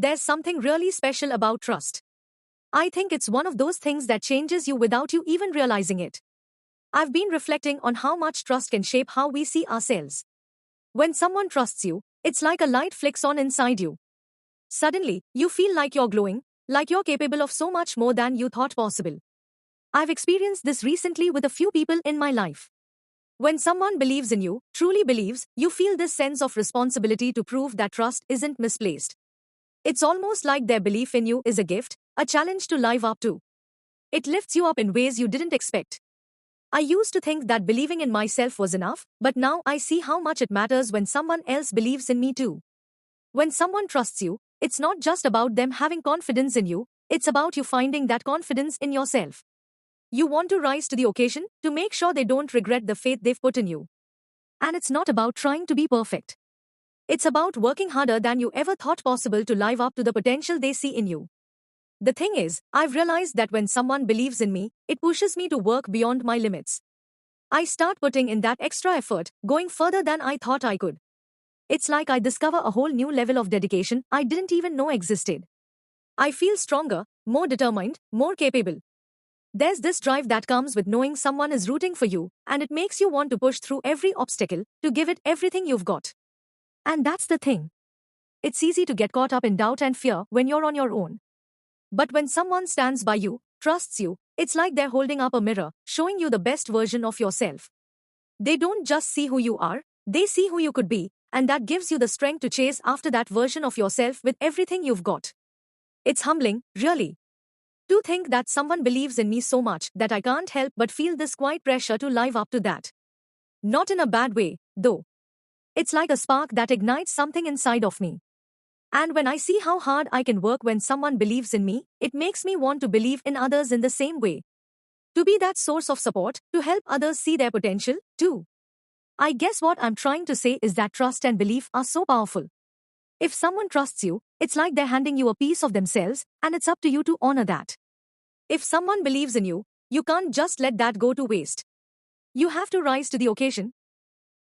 there's something really special about trust. I think it's one of those things that changes you without you even realizing it. I've been reflecting on how much trust can shape how we see ourselves. When someone trusts you, it's like a light flicks on inside you. Suddenly, you feel like you're glowing, like you're capable of so much more than you thought possible. I've experienced this recently with a few people in my life. When someone believes in you, truly believes, you feel this sense of responsibility to prove that trust isn't misplaced. It's almost like their belief in you is a gift, a challenge to live up to. It lifts you up in ways you didn't expect. I used to think that believing in myself was enough, but now I see how much it matters when someone else believes in me too. When someone trusts you, it's not just about them having confidence in you, it's about you finding that confidence in yourself. You want to rise to the occasion to make sure they don't regret the faith they've put in you. And it's not about trying to be perfect. It's about working harder than you ever thought possible to live up to the potential they see in you. The thing is, I've realized that when someone believes in me, it pushes me to work beyond my limits. I start putting in that extra effort, going further than I thought I could. It's like I discover a whole new level of dedication I didn't even know existed. I feel stronger, more determined, more capable. There's this drive that comes with knowing someone is rooting for you, and it makes you want to push through every obstacle, to give it everything you've got. And that's the thing. It's easy to get caught up in doubt and fear when you're on your own. But when someone stands by you, trusts you, it's like they're holding up a mirror, showing you the best version of yourself. They don't just see who you are, they see who you could be, and that gives you the strength to chase after that version of yourself with everything you've got. It's humbling, really. To think that someone believes in me so much that I can't help but feel this quiet pressure to live up to that. Not in a bad way, though. It's like a spark that ignites something inside of me. And when I see how hard I can work when someone believes in me, it makes me want to believe in others in the same way. To be that source of support, to help others see their potential, too. I guess what I'm trying to say is that trust and belief are so powerful. If someone trusts you, it's like they're handing you a piece of themselves, and it's up to you to honor that. If someone believes in you, you can't just let that go to waste. You have to rise to the occasion.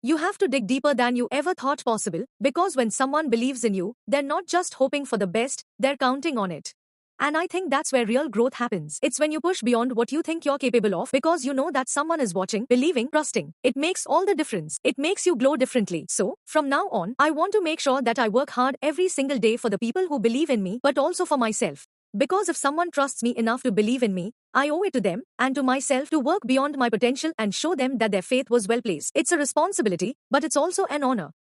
You have to dig deeper than you ever thought possible, because when someone believes in you, they're not just hoping for the best, they're counting on it. And I think that's where real growth happens. It's when you push beyond what you think you're capable of because you know that someone is watching, believing, trusting. It makes all the difference. It makes you glow differently. So, from now on, I want to make sure that I work hard every single day for the people who believe in me, but also for myself. Because if someone trusts me enough to believe in me, I owe it to them and to myself to work beyond my potential and show them that their faith was well placed. It's a responsibility, but it's also an honor.